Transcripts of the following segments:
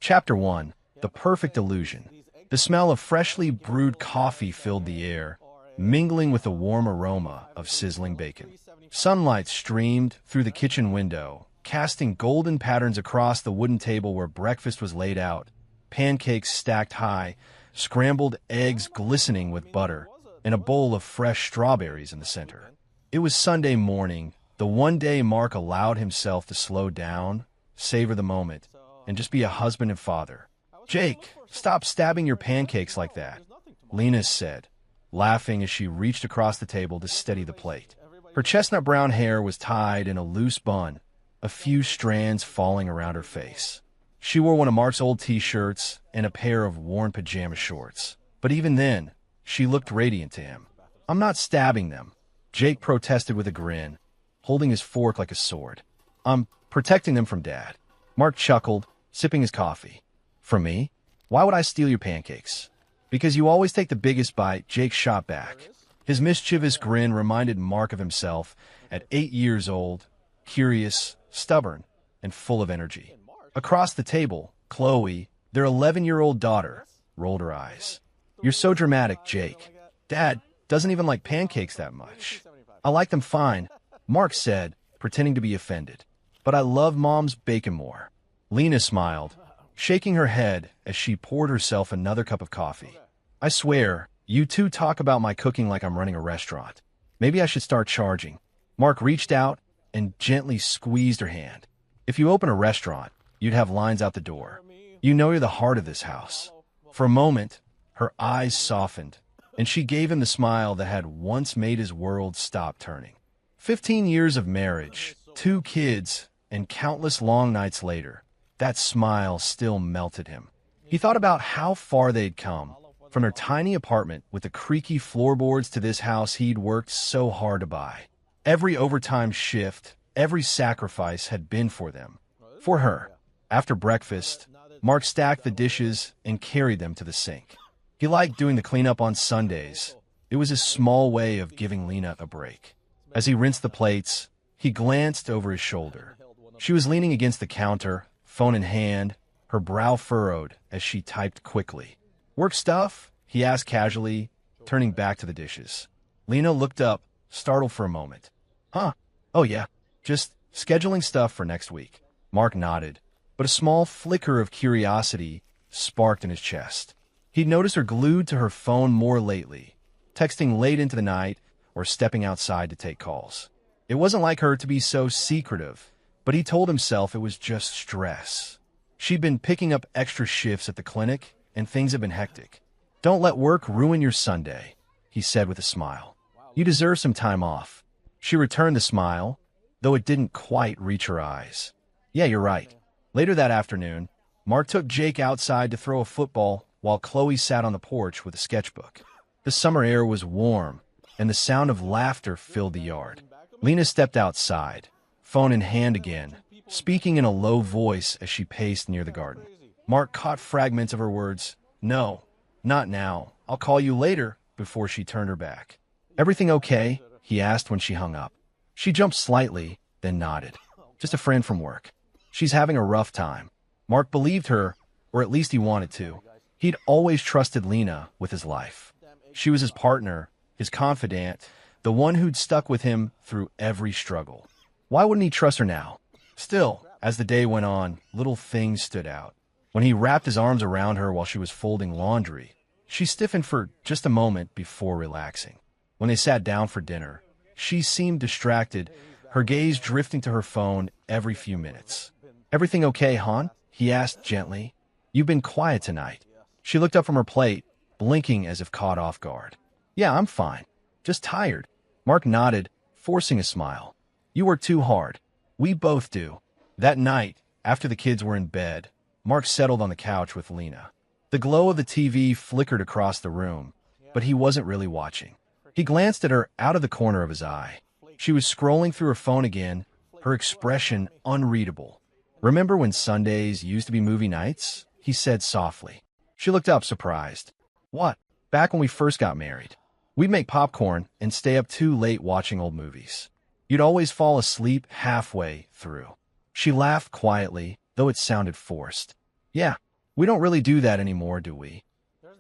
Chapter 1. The Perfect Illusion. The smell of freshly brewed coffee filled the air, mingling with the warm aroma of sizzling bacon. Sunlight streamed through the kitchen window, casting golden patterns across the wooden table where breakfast was laid out, pancakes stacked high, scrambled eggs glistening with butter, and a bowl of fresh strawberries in the center. It was Sunday morning, the one day Mark allowed himself to slow down, savor the moment, and just be a husband and father. "Jake, stop stabbing your pancakes like that," Lena said, laughing as she reached across the table to steady the plate. Her chestnut brown hair was tied in a loose bun, a few strands falling around her face. She wore one of Mark's old t-shirts and a pair of worn pajama shorts. But even then, she looked radiant to him. "I'm not stabbing them," Jake protested with a grin, holding his fork like a sword. "I'm protecting them from Dad." Mark chuckled, sipping his coffee. "From me? Why would I steal your pancakes?" "Because you always take the biggest bite," Jake shot back. His mischievous grin reminded Mark of himself at 8 years old, curious, stubborn, and full of energy. Across the table, Chloe, their 11-year-old daughter, rolled her eyes. "You're so dramatic, Jake. Dad doesn't even like pancakes that much." "I like them fine," Mark said, pretending to be offended. "But I love Mom's bacon more." Lena smiled, shaking her head as she poured herself another cup of coffee. "I swear, you two talk about my cooking like I'm running a restaurant. Maybe I should start charging." Mark reached out and gently squeezed her hand. "If you open a restaurant, you'd have lines out the door. You know you're the heart of this house." For a moment, her eyes softened, and she gave him the smile that had once made his world stop turning. 15 years of marriage, 2 kids, and countless long nights later, that smile still melted him. He thought about how far they'd come, from their tiny apartment with the creaky floorboards to this house he'd worked so hard to buy. Every overtime shift, every sacrifice had been for them. For her. After breakfast, Mark stacked the dishes and carried them to the sink. He liked doing the cleanup on Sundays. It was a small way of giving Lena a break. As he rinsed the plates, he glanced over his shoulder. She was leaning against the counter, phone in hand, her brow furrowed as she typed quickly. "Work stuff?" he asked casually, turning back to the dishes. Lena looked up, startled for a moment. "Huh? Oh yeah, just scheduling stuff for next week." Mark nodded, but a small flicker of curiosity sparked in his chest. He'd noticed her glued to her phone more lately, texting late into the night or stepping outside to take calls. It wasn't like her to be so secretive, but he told himself it was just stress. She'd been picking up extra shifts at the clinic, and things had been hectic. "Don't let work ruin your Sunday," he said with a smile. "You deserve some time off." She returned the smile, though it didn't quite reach her eyes. "Yeah, you're right." Later that afternoon, Mark took Jake outside to throw a football while Chloe sat on the porch with a sketchbook. The summer air was warm, and the sound of laughter filled the yard. Lena stepped outside, phone in hand again, speaking in a low voice as she paced near the garden. Mark caught fragments of her words. "No, not now. I'll call you later," before she turned her back. "Everything okay?" he asked when she hung up. She jumped slightly, then nodded. "Just a friend from work. She's having a rough time." Mark believed her, or at least he wanted to. He'd always trusted Lena with his life. She was his partner, his confidant, the one who'd stuck with him through every struggle. Why wouldn't he trust her now? Still, as the day went on, little things stood out. When he wrapped his arms around her while she was folding laundry, she stiffened for just a moment before relaxing. When they sat down for dinner, she seemed distracted, her gaze drifting to her phone every few minutes. "Everything okay, hon?" he asked gently. "You've been quiet tonight." She looked up from her plate, blinking as if caught off guard. "Yeah, I'm fine. Just tired." Mark nodded, forcing a smile. "You work too hard. We both do." That night, after the kids were in bed, Mark settled on the couch with Lena. The glow of the TV flickered across the room, but he wasn't really watching. He glanced at her out of the corner of his eye. She was scrolling through her phone again, her expression unreadable. "Remember when Sundays used to be movie nights?" he said softly. She looked up, surprised. "What?" "Back when we first got married. We'd make popcorn and stay up too late watching old movies. You'd always fall asleep halfway through." She laughed quietly, though it sounded forced. "Yeah, We don't really do that anymore, do we?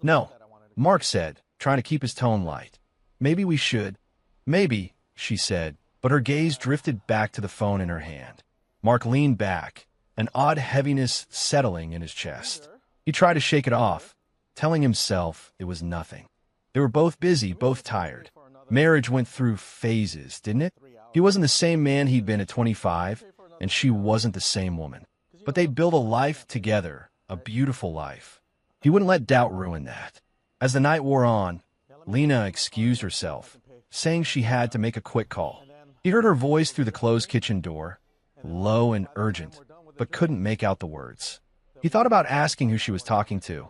No, Mark said, trying to keep his tone light. Maybe we should. Maybe, she said, but her gaze drifted back to the phone in her hand. Mark leaned back, an odd heaviness settling in his chest. He tried to shake it off, telling himself it was nothing. They were both busy, both tired. Marriage went through phases, didn't it? He wasn't the same man he'd been at 25, and she wasn't the same woman. But they built a life together, a beautiful life. He wouldn't let doubt ruin that. As the night wore on, Lena excused herself, saying she had to make a quick call. He heard her voice through the closed kitchen door, low and urgent, but couldn't make out the words. He thought about asking who she was talking to,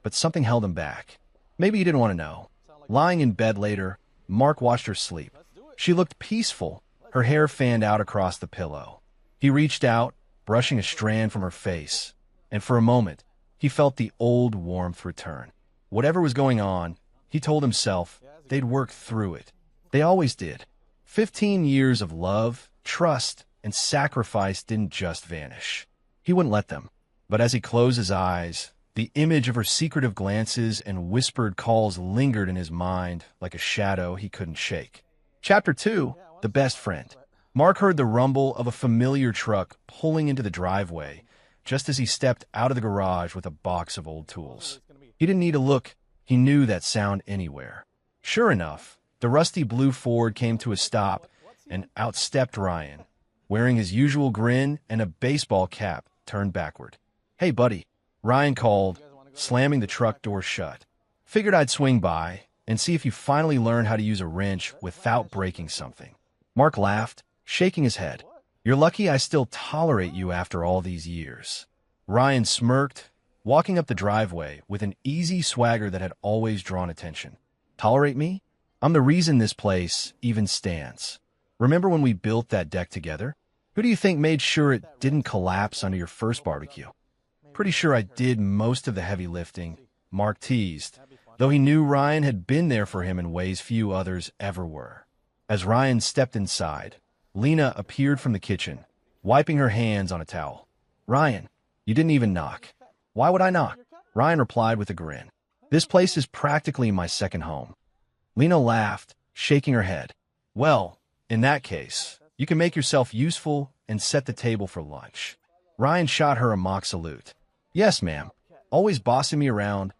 but something held him back. Maybe he didn't want to know. Lying in bed later, Mark watched her sleep. She looked peaceful, her hair fanned out across the pillow. He reached out, brushing a strand from her face, and for a moment, he felt the old warmth return. Whatever was going on, he told himself, they'd work through it. They always did. 15 years of love, trust, and sacrifice didn't just vanish. He wouldn't let them. But as he closed his eyes, the image of her secretive glances and whispered calls lingered in his mind like a shadow he couldn't shake. Chapter 2, The Best Friend. Mark heard the rumble of a familiar truck pulling into the driveway just as he stepped out of the garage with a box of old tools. He didn't need to look. He knew that sound anywhere. Sure enough, the rusty blue Ford came to a stop, and out stepped Ryan, wearing his usual grin and a baseball cap turned backward. "Hey, buddy," Ryan called, slamming the truck door shut. "Figured I'd swing by and see if you finally learned how to use a wrench without breaking something." Mark laughed, shaking his head. "You're lucky I still tolerate you after all these years." Ryan smirked, walking up the driveway with an easy swagger that had always drawn attention. "Tolerate me? I'm the reason this place even stands. Remember when we built that deck together? Who do you think made sure it didn't collapse under your first barbecue?" "Pretty sure I did most of the heavy lifting," Mark teased, though he knew Ryan had been there for him in ways few others ever were. As Ryan stepped inside, Lena appeared from the kitchen, wiping her hands on a towel. "Ryan, you didn't even knock." "Why would I knock?" Ryan replied with a grin. "This place is practically my second home." Lena laughed, shaking her head. "Well, in that case, you can make yourself useful and set the table for lunch." Ryan shot her a mock salute. "Yes, ma'am. Always bossing me around."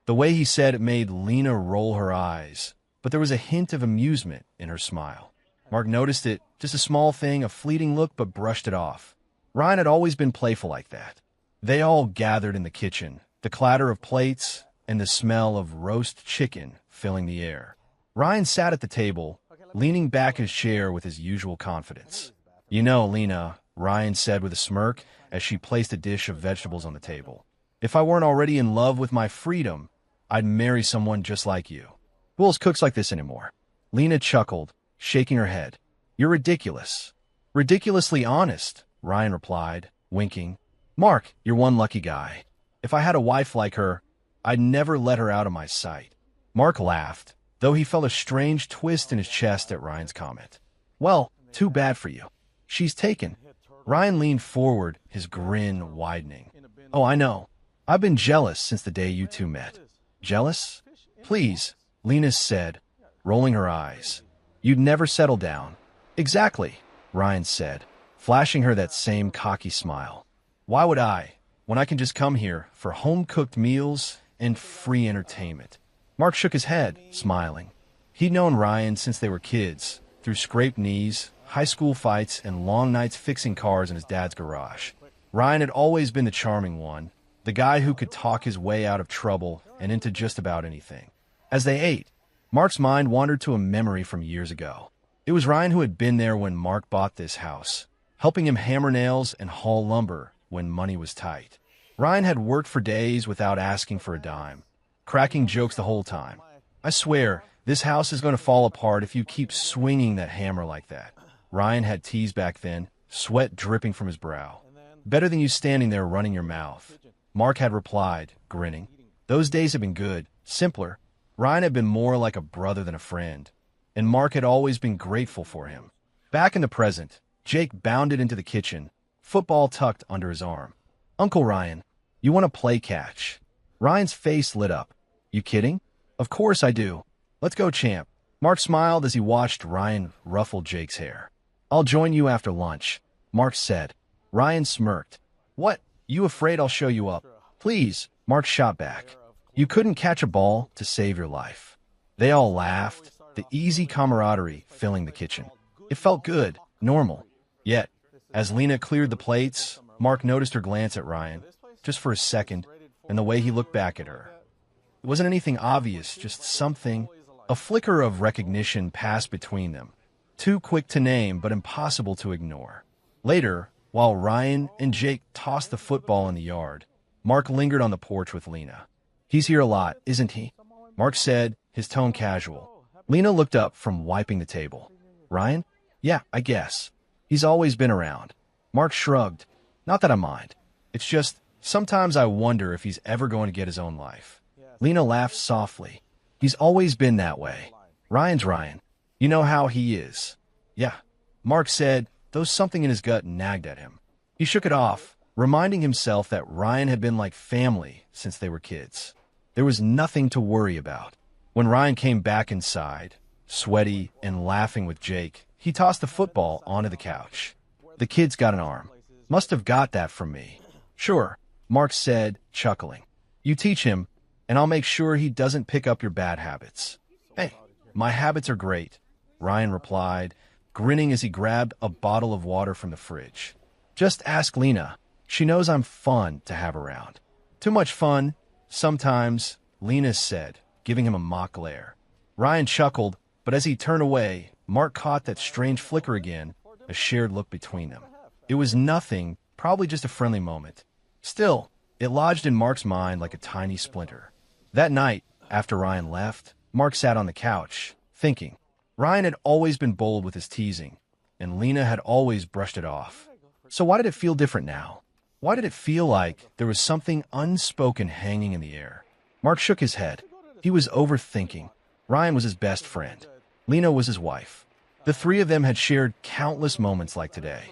The way he said it made Lena roll her eyes, but there was a hint of amusement in her smile. Mark noticed it, just a small thing, a fleeting look, but brushed it off. Ryan had always been playful like that. They all gathered in the kitchen, the clatter of plates and the smell of roast chicken filling the air. Ryan sat at the table, leaning back in his chair with his usual confidence. "You know, Lena," Ryan said with a smirk as she placed a dish of vegetables on the table, "if I weren't already in love with my freedom, I'd marry someone just like you. Who else cooks like this anymore?" Lena chuckled, shaking her head. "You're ridiculous." "Ridiculously honest," Ryan replied, winking. "Mark, you're one lucky guy. If I had a wife like her, I'd never let her out of my sight." Mark laughed, though he felt a strange twist in his chest at Ryan's comment. "Well, too bad for you. She's taken." Ryan leaned forward, his grin widening. "Oh, I know. I've been jealous since the day you two met." "Jealous? Please," Lena said, rolling her eyes. "You'd never settle down." "Exactly," Ryan said, flashing her that same cocky smile. "Why would I, when I can just come here for home-cooked meals and free entertainment?" Mark shook his head, smiling. He'd known Ryan since they were kids, through scraped knees, high school fights, and long nights fixing cars in his dad's garage. Ryan had always been the charming one, the guy who could talk his way out of trouble and into just about anything. As they ate, Mark's mind wandered to a memory from years ago. It was Ryan who had been there when Mark bought this house, helping him hammer nails and haul lumber when money was tight. Ryan had worked for days without asking for a dime, cracking jokes the whole time. "I swear, this house is going to fall apart if you keep swinging that hammer like that," Ryan had teased back then, sweat dripping from his brow. "Better than you standing there running your mouth," Mark had replied, grinning. Those days had been good, simpler. Ryan had been more like a brother than a friend, and Mark had always been grateful for him. Back in the present, Jake bounded into the kitchen, football tucked under his arm. "Uncle Ryan, You want to play catch? Ryan's face lit up. You kidding? Of course I do. Let's go, champ. Mark smiled as he watched Ryan ruffle Jake's hair. I'll join you after lunch, Mark said. Ryan smirked. What? You afraid I'll show you up? Please, Mark shot back. You couldn't catch a ball to save your life. They all laughed, the easy camaraderie filling the kitchen. It felt good, normal. Yet, as Lena cleared the plates, Mark noticed her glance at Ryan, just for a second, and the way he looked back at her. It wasn't anything obvious, just something. A flicker of recognition passed between them. Too quick to name, but impossible to ignore. Later, while Ryan and Jake tossed the football in the yard, Mark lingered on the porch with Lena. He's here a lot, isn't he? Mark said, his tone casual. Lena looked up from wiping the table. Ryan? Yeah, I guess. He's always been around. Mark shrugged. Not that I mind. It's just, sometimes I wonder if he's ever going to get his own life. Lena laughed softly. He's always been that way. Ryan's Ryan. You know how he is. Yeah. Mark said, though something in his gut nagged at him. He shook it off, reminding himself that Ryan had been like family since they were kids. There was nothing to worry about. When Ryan came back inside, sweaty and laughing with Jake, he tossed the football onto the couch. The kid's got an arm. Must have got that from me. Sure, Mark said, chuckling. You teach him, and I'll make sure he doesn't pick up your bad habits. Hey, my habits are great, Ryan replied, grinning as he grabbed a bottle of water from the fridge. Just ask Lena. She knows I'm fun to have around. Too much fun, sometimes, Lena said, giving him a mock glare. Ryan chuckled, but as he turned away, Mark caught that strange flicker again, a shared look between them. It was nothing, probably just a friendly moment. Still, it lodged in Mark's mind like a tiny splinter. That night, after Ryan left, Mark sat on the couch, thinking. Ryan had always been bold with his teasing, and Lena had always brushed it off. So why did it feel different now? Why did it feel like there was something unspoken hanging in the air? Mark shook his head. He was overthinking. Ryan was his best friend. Lena was his wife. The three of them had shared countless moments like today.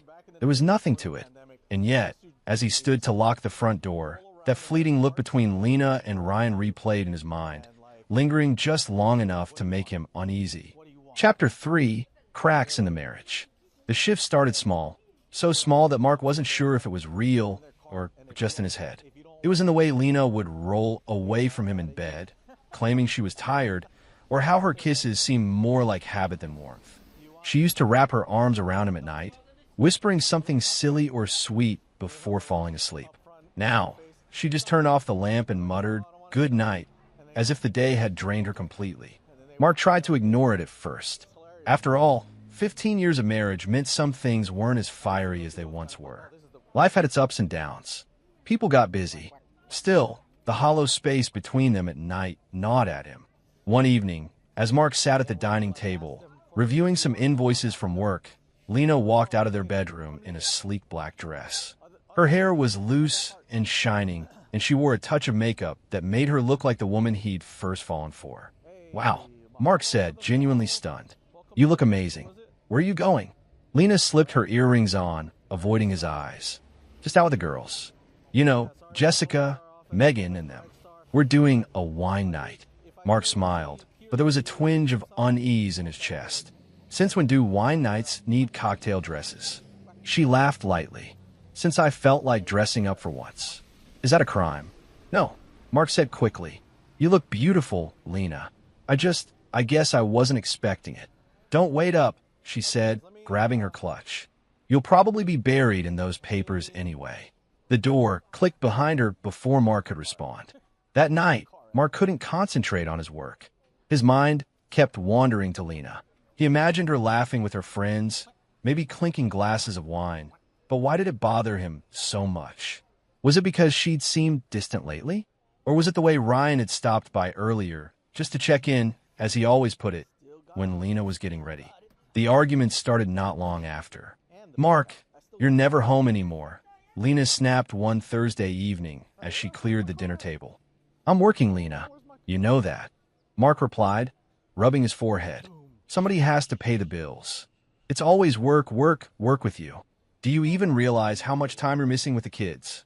There was nothing to it. And yet, as he stood to lock the front door, that fleeting look between Lena and Ryan replayed in his mind, lingering just long enough to make him uneasy. Chapter 3, Cracks in the Marriage. The shift started small, so small that Mark wasn't sure if it was real or just in his head. It was in the way Lena would roll away from him in bed, claiming she was tired, or how her kisses seemed more like habit than warmth. She used to wrap her arms around him at night, whispering something silly or sweet before falling asleep. Now, she just turned off the lamp and muttered, "Good night," as if the day had drained her completely. Mark tried to ignore it at first. After all, 15 years of marriage meant some things weren't as fiery as they once were. Life had its ups and downs. People got busy. Still, the hollow space between them at night gnawed at him. One evening, as Mark sat at the dining table, reviewing some invoices from work, Lena walked out of their bedroom in a sleek black dress. Her hair was loose and shining, and she wore a touch of makeup that made her look like the woman he'd first fallen for. Wow, Mark said, genuinely stunned. You look amazing. Where are you going? Lena slipped her earrings on, avoiding his eyes. Just out with the girls. You know, Jessica, Megan, and them. We're doing a wine night. Mark smiled, but there was a twinge of unease in his chest. Since when do wine nights need cocktail dresses? She laughed lightly. Since I felt like dressing up for once. Is that a crime? No, Mark said quickly. You look beautiful, Lena. I guess I wasn't expecting it. Don't wait up, she said, grabbing her clutch. You'll probably be buried in those papers anyway. The door clicked behind her before Mark could respond. That night, Mark couldn't concentrate on his work. His mind kept wandering to Lena. He imagined her laughing with her friends, maybe clinking glasses of wine. But why did it bother him so much? Was it because she'd seemed distant lately? Or was it the way Ryan had stopped by earlier, just to check in, as he always put it, when Lena was getting ready? The argument started not long after. Mark, you're never home anymore, Lena snapped one Thursday evening as she cleared the dinner table. I'm working, Lena. You know that. Mark replied, rubbing his forehead. Somebody has to pay the bills. It's always work, work, work with you. Do you even realize how much time you're missing with the kids?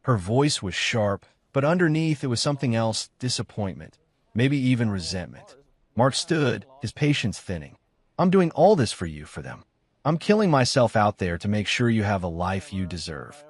Her voice was sharp, but underneath it was something else, disappointment, maybe even resentment. Mark stood, his patience thinning. I'm doing all this for you, for them. I'm killing myself out there to make sure you have a life you deserve.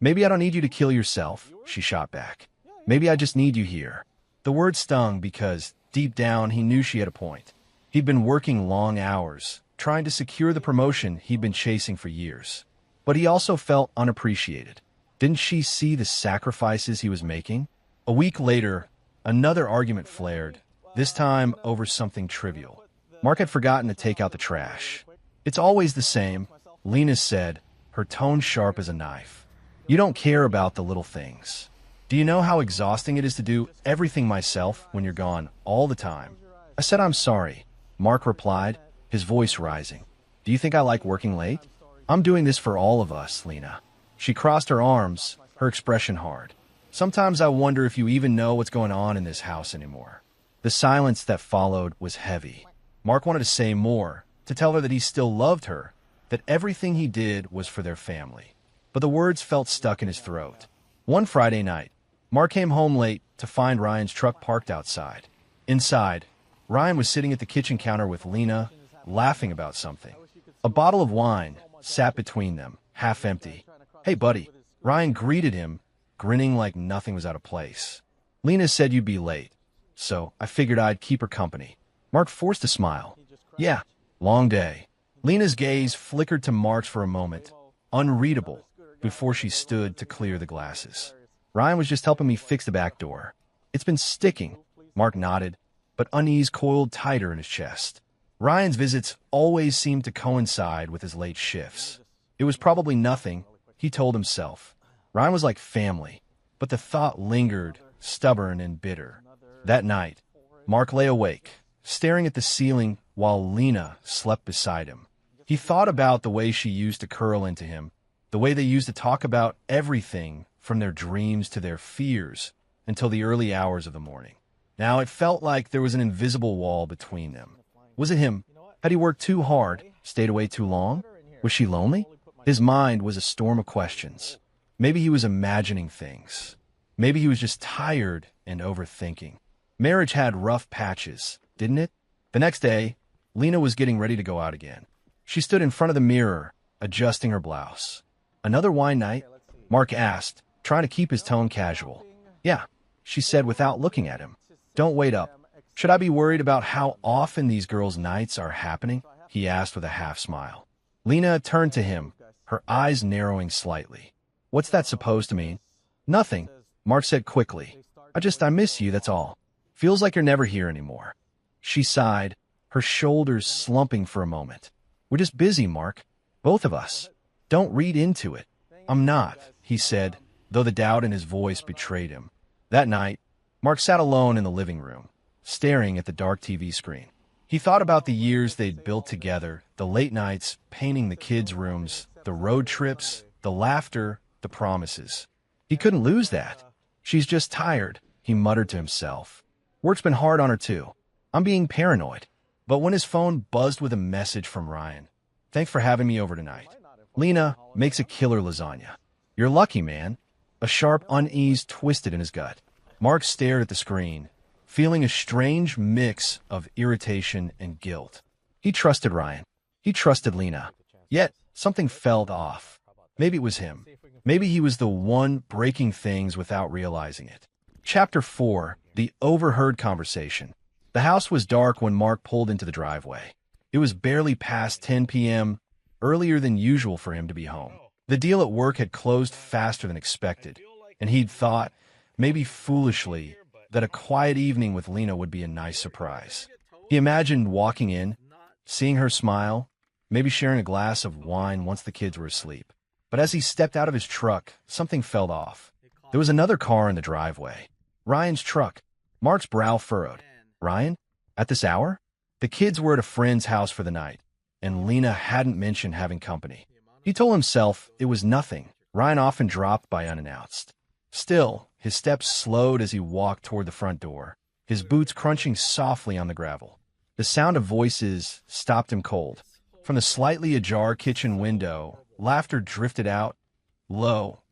Maybe I don't need you to kill yourself, she shot back. Maybe I just need you here. The word stung because, deep down, he knew she had a point. He'd been working long hours, trying to secure the promotion he'd been chasing for years. But he also felt unappreciated. Didn't she see the sacrifices he was making? A week later, another argument flared, this time over something trivial. Mark had forgotten to take out the trash. It's always the same, Lena said, her tone sharp as a knife. You don't care about the little things. Do you know how exhausting it is to do everything myself when you're gone all the time? I said I'm sorry, Mark replied, his voice rising. Do you think I like working late? I'm doing this for all of us, Lena. She crossed her arms, her expression hard. Sometimes I wonder if you even know what's going on in this house anymore. The silence that followed was heavy. Mark wanted to say more, to tell her that he still loved her, that everything he did was for their family. But the words felt stuck in his throat. One Friday night, Mark came home late to find Ryan's truck parked outside. Inside, Ryan was sitting at the kitchen counter with Lena, laughing about something. A bottle of wine sat between them, half empty. Hey, buddy, Ryan greeted him, grinning like nothing was out of place. Lena said you'd be late, so I figured I'd keep her company. Mark forced a smile. Yeah, long day. Lena's gaze flickered to Mark's for a moment, unreadable, before she stood to clear the glasses. Ryan was just helping me fix the back door. It's been sticking, Mark nodded, but unease coiled tighter in his chest. Ryan's visits always seemed to coincide with his late shifts. It was probably nothing, he told himself. Ryan was like family, but the thought lingered, stubborn and bitter. That night, Mark lay awake, staring at the ceiling while Lena slept beside him. He thought about the way she used to curl into him, the way they used to talk about everything from their dreams to their fears until the early hours of the morning. Now it felt like there was an invisible wall between them. Was it him? Had he worked too hard, stayed away too long? Was she lonely? His mind was a storm of questions. Maybe he was imagining things. Maybe he was just tired and overthinking. Marriage had rough patches, didn't it? The next day, Lena was getting ready to go out again. She stood in front of the mirror, adjusting her blouse. Another wine night? Mark asked, trying to keep his tone casual. Yeah, she said without looking at him. Don't wait up. Should I be worried about how often these girls' nights are happening? He asked with a half smile. Lena turned to him, her eyes narrowing slightly. What's that supposed to mean? Nothing, Mark said quickly. I miss you, that's all. Feels like you're never here anymore. She sighed, her shoulders slumping for a moment. We're just busy, Mark. Both of us. Don't read into it. I'm not, he said, though the doubt in his voice betrayed him. That night, Mark sat alone in the living room, staring at the dark TV screen. He thought about the years they'd built together, the late nights painting the kids' rooms, the road trips, the laughter, the promises. He couldn't lose that. She's just tired, he muttered to himself. Work's been hard on her too. I'm being paranoid. But when his phone buzzed with a message from Ryan, thanks for having me over tonight. Lena makes a killer lasagna. You're lucky, man. A sharp unease twisted in his gut. Mark stared at the screen, feeling a strange mix of irritation and guilt. He trusted Ryan. He trusted Lena. Yet, something felt off. Maybe it was him. Maybe he was the one breaking things without realizing it. Chapter 4, The Overheard Conversation. The house was dark when Mark pulled into the driveway. It was barely past 10 p.m., earlier than usual for him to be home. The deal at work had closed faster than expected, and he'd thought, maybe foolishly, that a quiet evening with Lena would be a nice surprise. He imagined walking in, seeing her smile, maybe sharing a glass of wine once the kids were asleep. But as he stepped out of his truck, something felt off. There was another car in the driveway. Ryan's truck. Mark's brow furrowed. Ryan? At this hour? The kids were at a friend's house for the night, and Lena hadn't mentioned having company. He told himself it was nothing. Ryan often dropped by unannounced. Still, his steps slowed as he walked toward the front door, his boots crunching softly on the gravel. The sound of voices stopped him cold. From the slightly ajar kitchen window, laughter drifted out, low,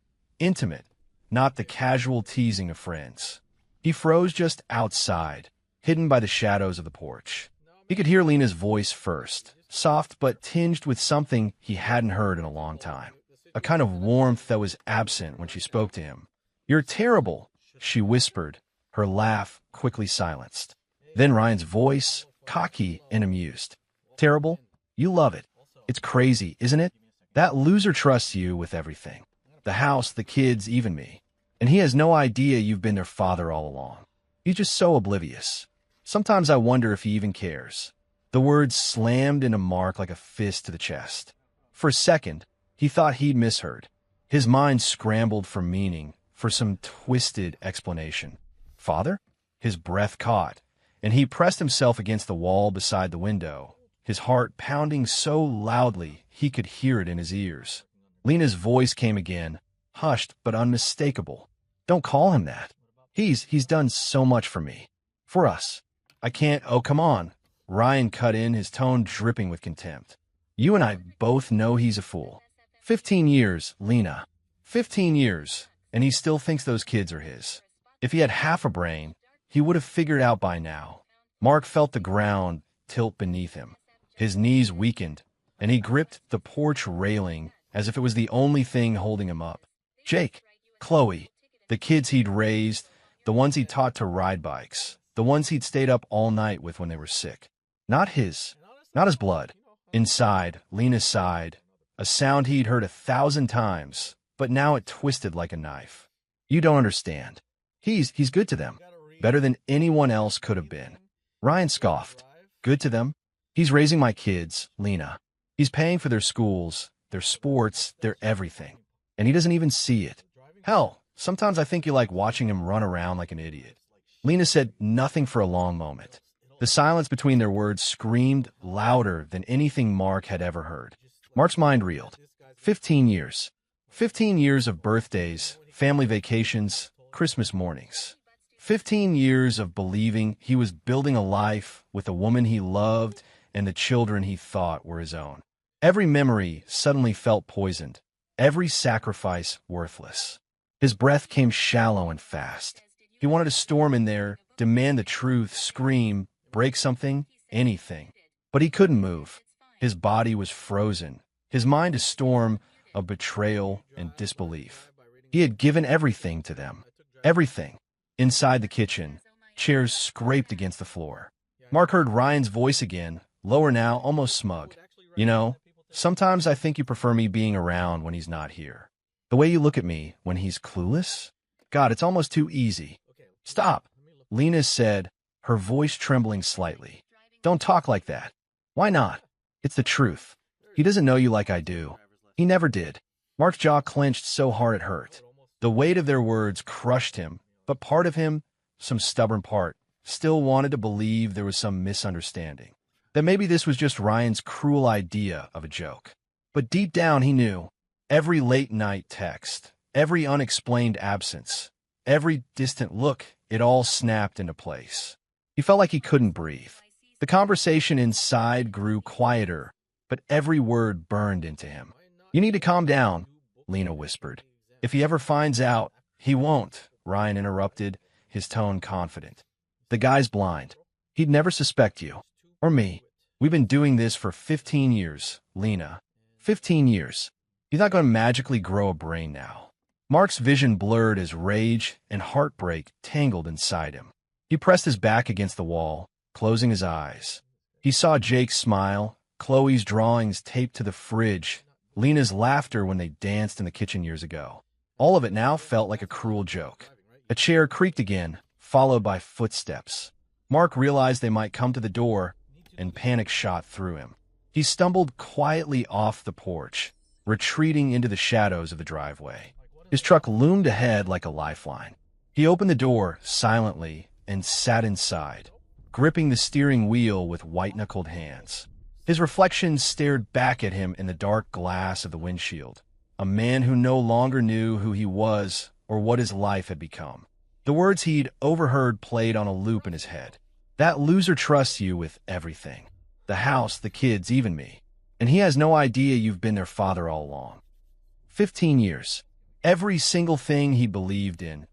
intimate, not the casual teasing of friends. He froze just outside, hidden by the shadows of the porch. He could hear Lena's voice first, soft but tinged with something he hadn't heard in a long time. A kind of warmth that was absent when she spoke to him. "You're terrible," she whispered, her laugh quickly silenced. Then Ryan's voice, cocky and amused. "Terrible? You love it. It's crazy, isn't it? That loser trusts you with everything. The house, the kids, even me. And he has no idea you've been their father all along. He's just so oblivious. Sometimes I wonder if he even cares." The words slammed into Mark like a fist to the chest. For a second, he thought he'd misheard. His mind scrambled for meaning, for some twisted explanation. Father? His breath caught, and he pressed himself against the wall beside the window, his heart pounding so loudly he could hear it in his ears. Lena's voice came again, hushed but unmistakable. "Don't call him that. He's done so much for me. For us. I can't—" "Oh, come on." Ryan cut in, his tone dripping with contempt. "You and I both know he's a fool. 15 years, Lena. 15 years, and he still thinks those kids are his. If he had half a brain, he would have figured out by now." Mark felt the ground tilt beneath him. His knees weakened, and he gripped the porch railing as if it was the only thing holding him up. Jake, Chloe, the kids he'd raised, the ones he'd taught to ride bikes, the ones he'd stayed up all night with when they were sick. Not his blood. Inside, Lena sighed, a sound he'd heard 1,000 times, but now it twisted like a knife. "You don't understand. He's good to them. Better than anyone else could have been." Ryan scoffed. "Good to them? He's raising my kids, Lena. He's paying for their schools, their sports, their everything. And he doesn't even see it. Hell, sometimes I think you like watching him run around like an idiot." Lena said nothing for a long moment. The silence between their words screamed louder than anything Mark had ever heard. Mark's mind reeled. 15 years. 15 years of birthdays, family vacations, Christmas mornings. 15 years of believing he was building a life with a woman he loved and the children he thought were his own. Every memory suddenly felt poisoned, every sacrifice worthless. His breath came shallow and fast. He wanted to storm in there, demand the truth, scream, break something, anything. But he couldn't move. His body was frozen, his mind a storm of betrayal and disbelief. He had given everything to them. Everything. Inside the kitchen, chairs scraped against the floor. Mark heard Ryan's voice again, lower now, almost smug. "You know, sometimes I think you prefer me being around when he's not here. The way you look at me when he's clueless? God, it's almost too easy." "Stop," Lena said, her voice trembling slightly. "Don't talk like that." "Why not? It's the truth. He doesn't know you like I do. He never did." Mark's jaw clenched so hard it hurt. The weight of their words crushed him, but part of him, some stubborn part, still wanted to believe there was some misunderstanding. That maybe this was just Ryan's cruel idea of a joke. But deep down he knew, every late-night text, every unexplained absence, every distant look, it all snapped into place. He felt like he couldn't breathe. The conversation inside grew quieter, but every word burned into him. "You need to calm down," Lena whispered. "If he ever finds out—" "He won't," Ryan interrupted, his tone confident. "The guy's blind. He'd never suspect you. Or me. We've been doing this for 15 years, Lena. 15 years. He's not going to magically grow a brain now." Mark's vision blurred as rage and heartbreak tangled inside him. He pressed his back against the wall, closing his eyes. He saw Jake's smile, Chloe's drawings taped to the fridge, Lena's laughter when they danced in the kitchen years ago. All of it now felt like a cruel joke. A chair creaked again, followed by footsteps. Mark realized they might come to the door, and panic shot through him. He stumbled quietly off the porch, retreating into the shadows of the driveway. His truck loomed ahead like a lifeline. He opened the door silently and sat inside, gripping the steering wheel with white-knuckled hands. His reflection stared back at him in the dark glass of the windshield, a man who no longer knew who he was or what his life had become. The words he'd overheard played on a loop in his head. "That loser trusts you with everything. The house, the kids, even me. And he has no idea you've been their father all along. 15 years. Every single thing he believed in,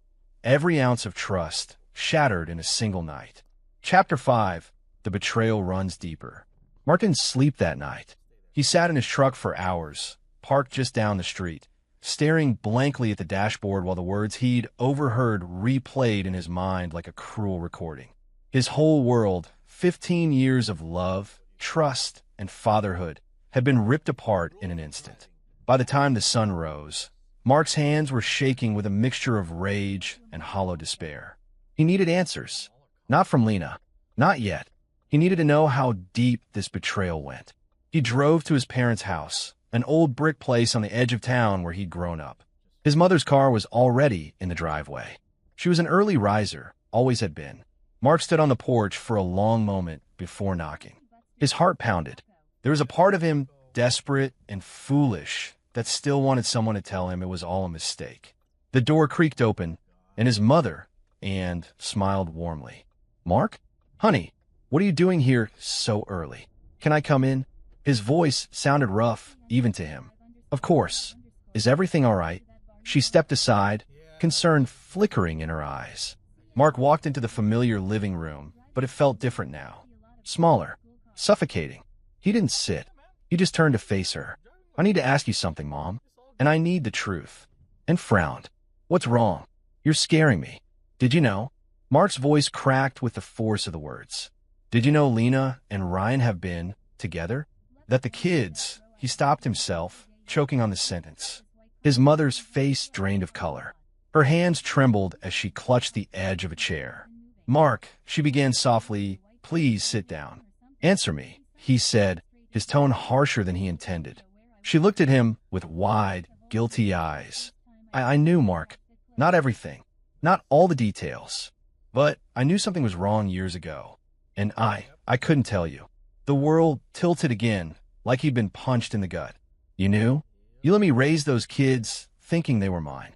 every ounce of trust, shattered in a single night. Chapter 5. The betrayal runs deeper. Mark didn't sleep that night. He sat in his truck for hours, parked just down the street, staring blankly at the dashboard while the words he'd overheard replayed in his mind like a cruel recording. His whole world, 15 years of love, trust, and fatherhood, had been ripped apart in an instant. By the time the sun rose, Mark's hands were shaking with a mixture of rage and hollow despair. He needed answers. Not from Lena. Not yet. He needed to know how deep this betrayal went. He drove to his parents' house, an old brick place on the edge of town where he'd grown up. His mother's car was already in the driveway. She was an early riser, always had been. Mark stood on the porch for a long moment before knocking. His heart pounded. There was a part of him, desperate and foolish, that still wanted someone to tell him it was all a mistake. The door creaked open, and his mother, Anne, smiled warmly. "Mark? Honey, what are you doing here so early? Can I come in?" His voice sounded rough, even to him. "Of course. Is everything all right?" She stepped aside, concern flickering in her eyes. Mark walked into the familiar living room, but it felt different now. Smaller, suffocating. He didn't sit. He just turned to face her. "I need to ask you something, Mom. And I need the truth." And frowned. "What's wrong? You're scaring me. Did you know?" Mark's voice cracked with the force of the words. "Did you know Lena and Ryan have been together? That the kids—" He stopped himself, choking on the sentence. His mother's face drained of color. Her hands trembled as she clutched the edge of a chair. "Mark," she began softly, "please sit down." "Answer me," he said, his tone harsher than he intended. She looked at him with wide, guilty eyes. I knew, Mark. Not everything. Not all the details. But I knew something was wrong years ago. And I couldn't tell you." The world tilted again, like he'd been punched in the gut. "You knew? You let me raise those kids, thinking they were mine."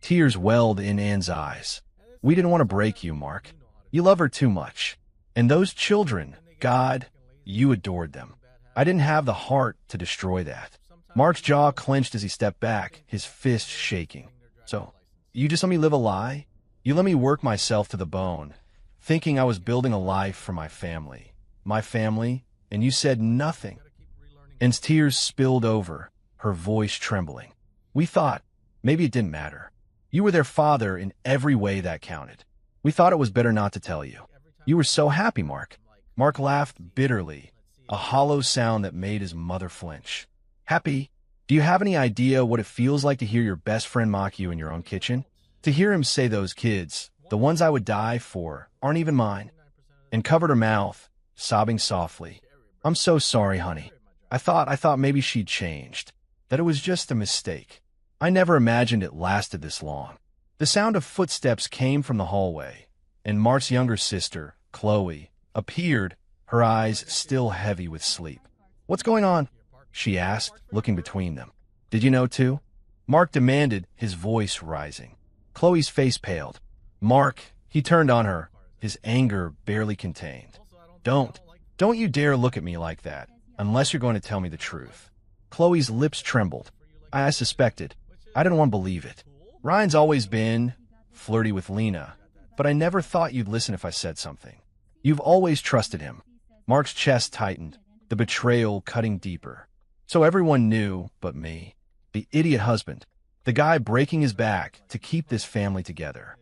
Tears welled in Anne's eyes. "We didn't want to break you, Mark. You love her too much. And those children, God, you adored them. I didn't have the heart to destroy that." Mark's jaw clenched as he stepped back, his fist shaking. "So, you just let me live a lie? You let me work myself to the bone, thinking I was building a life for my family, and you said nothing." Anne's tears spilled over, her voice trembling. "We thought maybe it didn't matter. You were their father in every way that counted. We thought it was better not to tell you. You were so happy, Mark." Mark laughed bitterly, a hollow sound that made his mother flinch. "Happy? Do you have any idea what it feels like to hear your best friend mock you in your own kitchen? To hear him say those kids, the ones I would die for, aren't even mine?" And covered her mouth, sobbing softly. "I'm so sorry, honey. I thought maybe she'd changed, that it was just a mistake. I never imagined it lasted this long." The sound of footsteps came from the hallway, and Mark's younger sister, Chloe, appeared, her eyes still heavy with sleep. "What's going on?" she asked, looking between them. "Did you know too?" Mark demanded, his voice rising. Chloe's face paled. "Mark," he turned on her, his anger barely contained. Don't you dare look at me like that, unless you're going to tell me the truth." Chloe's lips trembled. I suspected. I didn't want to believe it. Ryan's always been flirty with Lena, but I never thought you'd listen if I said something. You've always trusted him." Mark's chest tightened, the betrayal cutting deeper. "So everyone knew but me. The idiot husband. The guy breaking his back to keep this family together."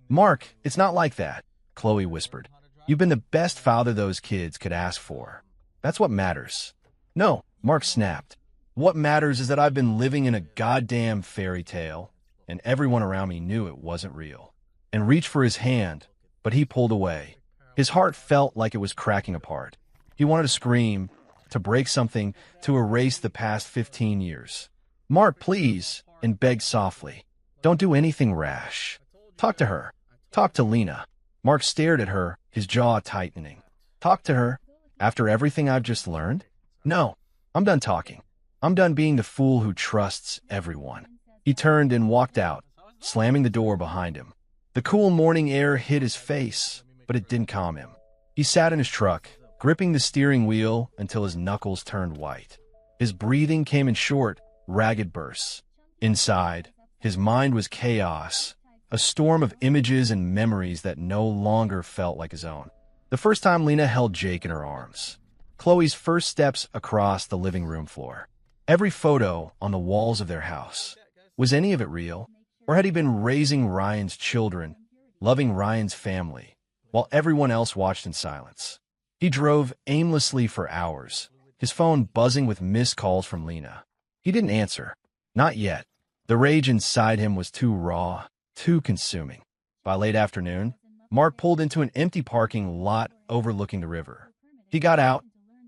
"Mark, it's not like that," Chloe whispered. "You've been the best father those kids could ask for. That's what matters." "No," Mark snapped. "What matters is that I've been living in a goddamn fairy tale, and everyone around me knew it wasn't real." And reached for his hand, but he pulled away. His heart felt like it was cracking apart. He wanted to scream, to break something, to erase the past 15 years. "Mark, please," and begged softly. "Don't do anything rash. Talk to her. Talk to Lena." Mark stared at her, his jaw tightening. "Talk to her? After everything I've just learned? No, I'm done talking. I'm done being the fool who trusts everyone." He turned and walked out, slamming the door behind him. The cool morning air hit his face, but it didn't calm him. He sat in his truck, gripping the steering wheel until his knuckles turned white. His breathing came in short, ragged bursts. Inside, His mind was chaos, a storm of images and memories that no longer felt like his own. The first time Lena held Jake in her arms. Chloe's first steps across the living room floor. Every photo on the walls of their house. Was any of it real? Or had he been raising Ryan's children, loving Ryan's family, while everyone else watched in silence? He drove aimlessly for hours, his phone buzzing with missed calls from Lena. He didn't answer. Not yet. The rage inside him was too raw, too consuming. By late afternoon, Mark pulled into an empty parking lot overlooking the river. He got out,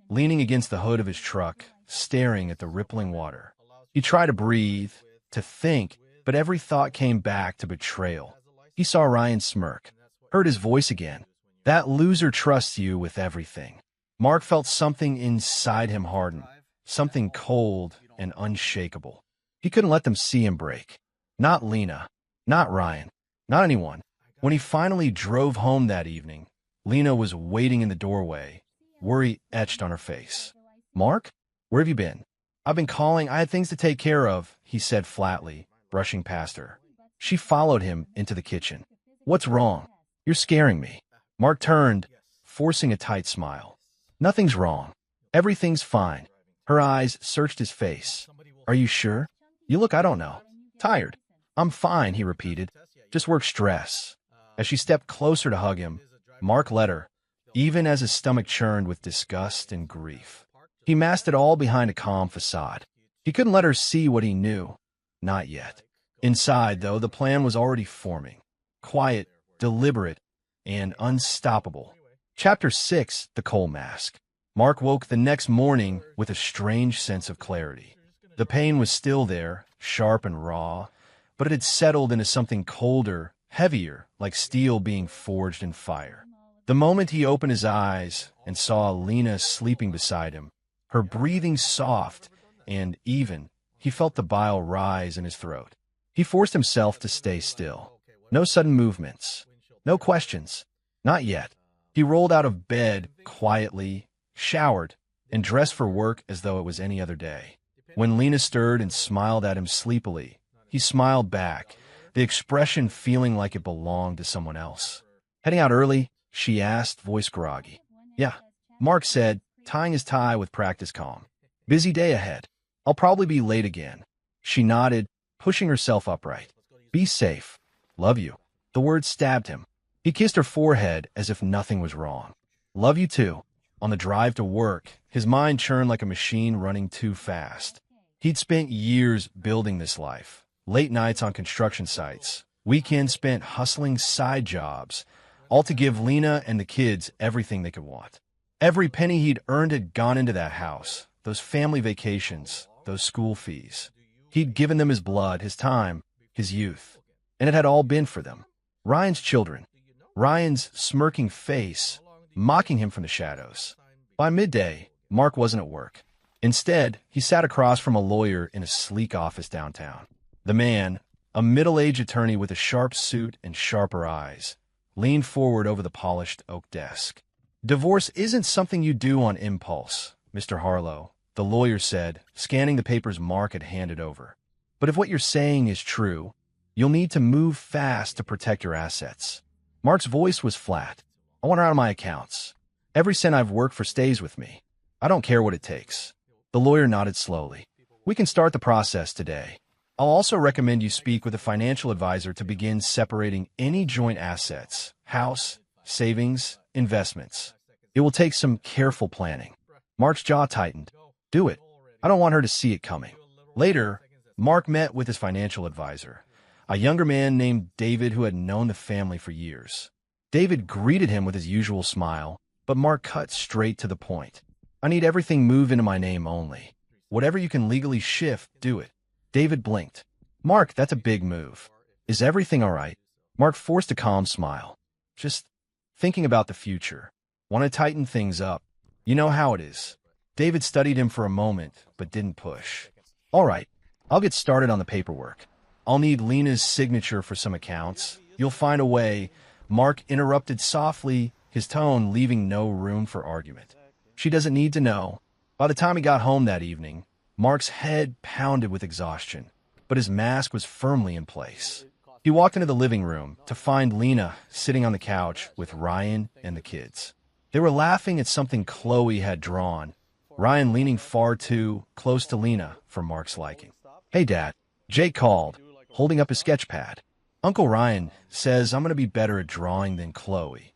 leaning against the hood of his truck, staring at the rippling water. He tried to breathe, to think, but every thought came back to betrayal. He saw Ryan smirk, heard his voice again. That loser trusts you with everything. Mark felt something inside him harden, something cold and unshakable. He couldn't let them see him break. Not Lena, not Ryan, not anyone. When he finally drove home that evening, Lena was waiting in the doorway, worry etched on her face. "Mark, where have you been?" "I've been calling. I had things to take care of," he said flatly, brushing past her. She followed him into the kitchen. "What's wrong? You're scaring me." Mark turned, forcing a tight smile. "Nothing's wrong. Everything's fine." Her eyes searched his face. "Are you sure? You look, I don't know, tired." "I'm fine," he repeated. "Just work stress." As she stepped closer to hug him, Mark let her, even as his stomach churned with disgust and grief. He masked it all behind a calm facade. He couldn't let her see what he knew. Not yet. Inside, though, the plan was already forming. Quiet, deliberate, and unstoppable. Chapter 6, The Coal Mask. Mark woke the next morning with a strange sense of clarity. The pain was still there, sharp and raw, but it had settled into something colder, heavier, like steel being forged in fire. The moment he opened his eyes and saw Lena sleeping beside him, her breathing soft and even, he felt the bile rise in his throat. He forced himself to stay still. No sudden movements. No questions. Not yet. He rolled out of bed quietly, showered, and dressed for work as though it was any other day. When Lena stirred and smiled at him sleepily, he smiled back, the expression feeling like it belonged to someone else. "Heading out early?" she asked, voice groggy. "Yeah," Mark said, tying his tie with practice calm. "Busy day ahead. I'll probably be late again." She nodded, pushing herself upright. "Be safe. Love you." The words stabbed him. He kissed her forehead as if nothing was wrong. "Love you too." On the drive to work, his mind churned like a machine running too fast. He'd spent years building this life. Late nights on construction sites, weekends spent hustling side jobs, all to give Lena and the kids everything they could want. Every penny he'd earned had gone into that house, those family vacations, those school fees. He'd given them his blood, his time, his youth, and it had all been for them. Ryan's children, Ryan's smirking face, mocking him from the shadows. By midday, Mark wasn't at work. Instead, he sat across from a lawyer in a sleek office downtown. The man, a middle-aged attorney with a sharp suit and sharper eyes, leaned forward over the polished oak desk. "Divorce isn't something you do on impulse, Mr. Harlow," the lawyer said, scanning the papers Mark had handed over. "But if what you're saying is true, you'll need to move fast to protect your assets." Mark's voice was flat. "I want her out of my accounts. Every cent I've worked for stays with me. I don't care what it takes." The lawyer nodded slowly. "We can start the process today. I'll also recommend you speak with a financial advisor to begin separating any joint assets, house, savings, investments. It will take some careful planning." Mark's jaw tightened. "Do it. I don't want her to see it coming." Later, Mark met with his financial advisor, a younger man named David who had known the family for years. David greeted him with his usual smile, but Mark cut straight to the point. "I need everything moved into my name only. Whatever you can legally shift, do it." David blinked. "Mark, that's a big move. Is everything all right?" Mark forced a calm smile. "Just thinking about the future. Want to tighten things up. You know how it is." David studied him for a moment, but didn't push. "All right, I'll get started on the paperwork. I'll need Lena's signature for some accounts. You'll find a way." Mark interrupted softly, his tone leaving no room for argument. "She doesn't need to know." By the time he got home that evening, Mark's head pounded with exhaustion. but his mask was firmly in place. He walked into the living room to find Lena sitting on the couch with Ryan and the kids. They were laughing at something Chloe had drawn, Ryan leaning far too close to Lena for Mark's liking. "Hey, Dad," Jake called, holding up his sketch pad. "Uncle Ryan says I'm going to be better at drawing than Chloe."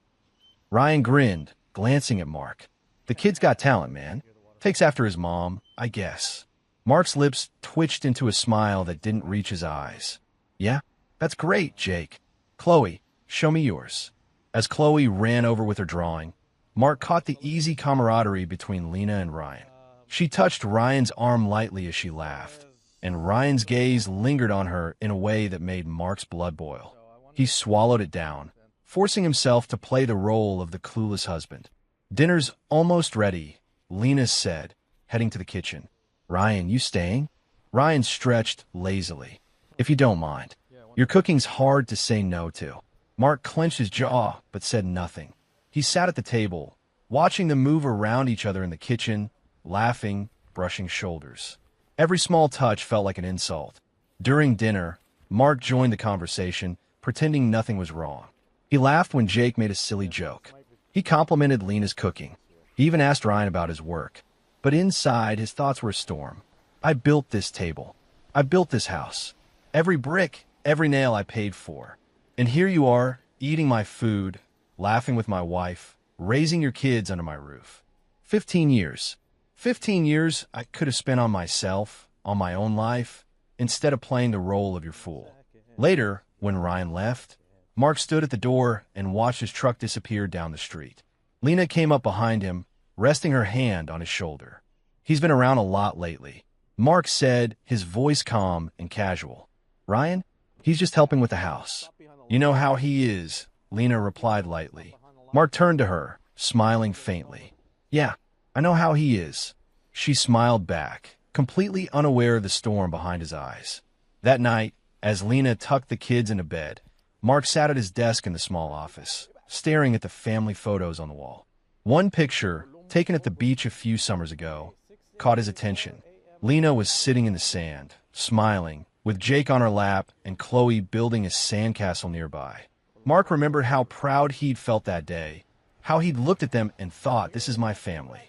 Ryan grinned, glancing at Mark. "The kid's got talent, man. Takes after his mom, I guess." Mark's lips twitched into a smile that didn't reach his eyes. "Yeah, that's great, Jake. Chloe, show me yours." As Chloe ran over with her drawing, Mark caught the easy camaraderie between Lena and Ryan. She touched Ryan's arm lightly as she laughed, and Ryan's gaze lingered on her in a way that made Mark's blood boil. He swallowed it down, forcing himself to play the role of the clueless husband. "Dinner's almost ready," Lena said, heading to the kitchen. "Ryan, you staying?" Ryan stretched lazily. "If you don't mind. Your cooking's hard to say no to." Mark clenched his jaw, but said nothing. He sat at the table, watching them move around each other in the kitchen, laughing, brushing shoulders. Every small touch felt like an insult. During dinner, Mark joined the conversation, pretending nothing was wrong. He laughed when Jake made a silly joke. He complimented Lena's cooking. He even asked Ryan about his work. But inside, his thoughts were a storm. "I built this table. I built this house. Every brick, every nail I paid for. And here you are, eating my food, laughing with my wife, raising your kids under my roof. 15 years. 15 years I could have spent on myself, on my own life, instead of playing the role of your fool." Later, when Ryan left, Mark stood at the door and watched his truck disappear down the street. Lena came up behind him, resting her hand on his shoulder. "He's been around a lot lately," Mark said, his voice calm and casual. "Ryan, he's just helping with the house." "You know how he is," Lena replied lightly. Mark turned to her, smiling faintly. "Yeah, I know how he is." She smiled back, completely unaware of the storm behind his eyes. That night, as Lena tucked the kids into bed, Mark sat at his desk in the small office, staring at the family photos on the wall. One picture, taken at the beach a few summers ago, caught his attention. Lena was sitting in the sand, smiling, with Jake on her lap and Chloe building a sandcastle nearby. Mark remembered how proud he'd felt that day, how he'd looked at them and thought, "This is my family.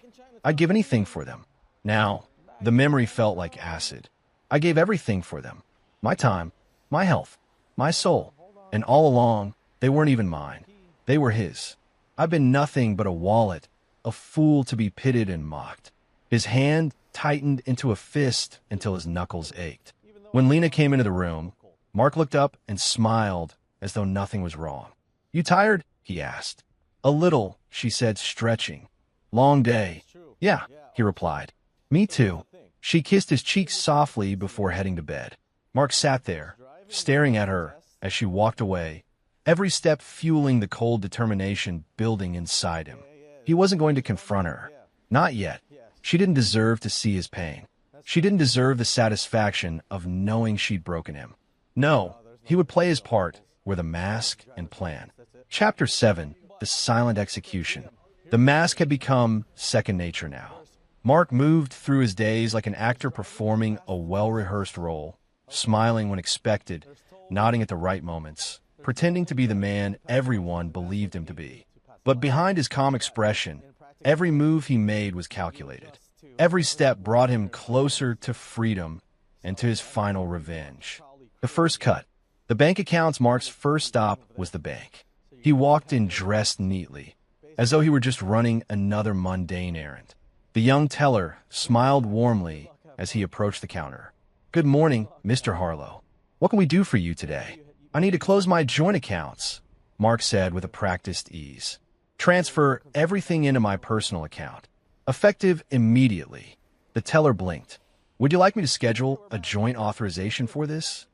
I'd give anything for them." Now, the memory felt like acid. "I gave everything for them. My time, my health, my soul. And all along, they weren't even mine. They were his. I've been nothing but a wallet, a fool to be pitied and mocked." His hand tightened into a fist until his knuckles ached. When Lena came into the room, Mark looked up and smiled as though nothing was wrong. "You tired?" he asked. "A little," she said, stretching. "Long day." "Yeah," he replied. "Me too." She kissed his cheeks softly before heading to bed. Mark sat there, staring at her as she walked away, every step fueling the cold determination building inside him. He wasn't going to confront her. Not yet. She didn't deserve to see his pain. She didn't deserve the satisfaction of knowing she'd broken him. No, he would play his part with a mask and plan. Chapter 7, The Silent Execution. The mask had become second nature now. Mark moved through his days like an actor performing a well-rehearsed role, smiling when expected, nodding at the right moments, pretending to be the man everyone believed him to be. But behind his calm expression, every move he made was calculated. Every step brought him closer to freedom and to his final revenge. The first cut. The bank account's Mark's first stop was the bank. He walked in dressed neatly, as though he were just running another mundane errand. The young teller smiled warmly as he approached the counter. "Good morning, Mr. Harlow. What can we do for you today?" "I need to close my joint accounts," Mark said with a practiced ease. "Transfer everything into my personal account. Effective immediately." The teller blinked. "Would you like me to schedule a joint authorization for this?"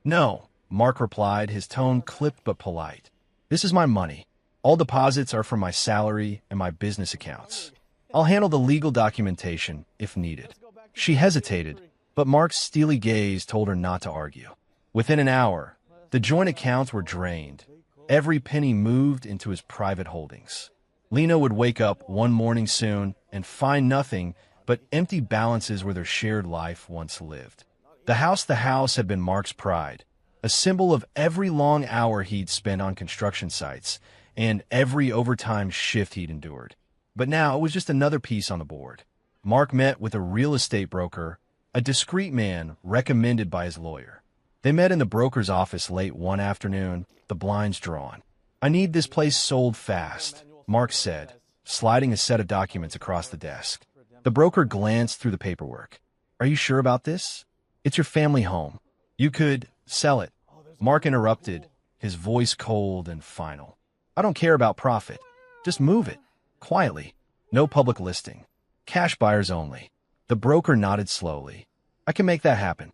"No," Mark replied, his tone clipped but polite. "This is my money. All deposits are from my salary and my business accounts. I'll handle the legal documentation if needed." She hesitated, but Mark's steely gaze told her not to argue. Within an hour, the joint accounts were drained. Every penny moved into his private holdings. Lena would wake up one morning soon and find nothing but empty balances where their shared life once lived. The house had been Mark's pride, a symbol of every long hour he'd spent on construction sites and every overtime shift he'd endured. But now it was just another piece on the board. Mark met with a real estate broker, a discreet man recommended by his lawyer. They met in the broker's office late one afternoon, the blinds drawn. "I need this place sold fast," Mark said, sliding a set of documents across the desk. The broker glanced through the paperwork. "Are you sure about this? It's your family home. You could sell it." Mark interrupted, his voice cold and final. "I don't care about profit. Just move it. Quietly. No public listing. Cash buyers only." The broker nodded slowly. "I can make that happen."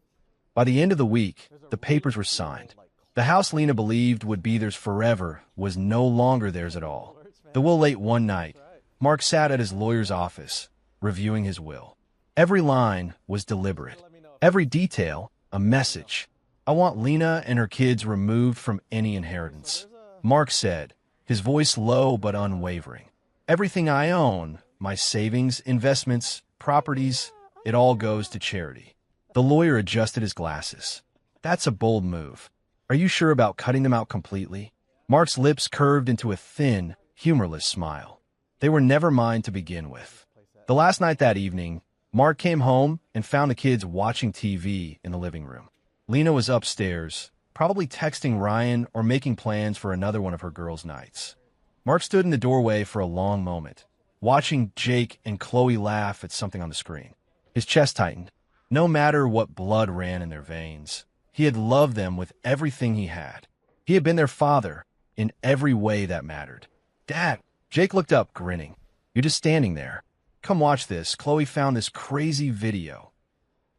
By the end of the week, the papers were signed. The house Lena believed would be theirs forever was no longer theirs at all. The will late one night, Mark sat at his lawyer's office, reviewing his will. Every line was deliberate. Every detail, a message. "I want Lena and her kids removed from any inheritance," Mark said, his voice low but unwavering. "Everything I own, my savings, investments, properties, it all goes to charity." The lawyer adjusted his glasses. "That's a bold move. Are you sure about cutting them out completely?" Mark's lips curved into a thin, humorless smile. They were never mine to begin with. The last night that evening, Mark came home and found the kids watching TV in the living room. Lena was upstairs, probably texting Ryan or making plans for another one of her girls' nights. Mark stood in the doorway for a long moment, watching Jake and Chloe laugh at something on the screen. His chest tightened. No matter what blood ran in their veins, he had loved them with everything he had. He had been their father in every way that mattered. "Dad," Jake looked up, grinning. "You're just standing there. Come watch this. Chloe found this crazy video."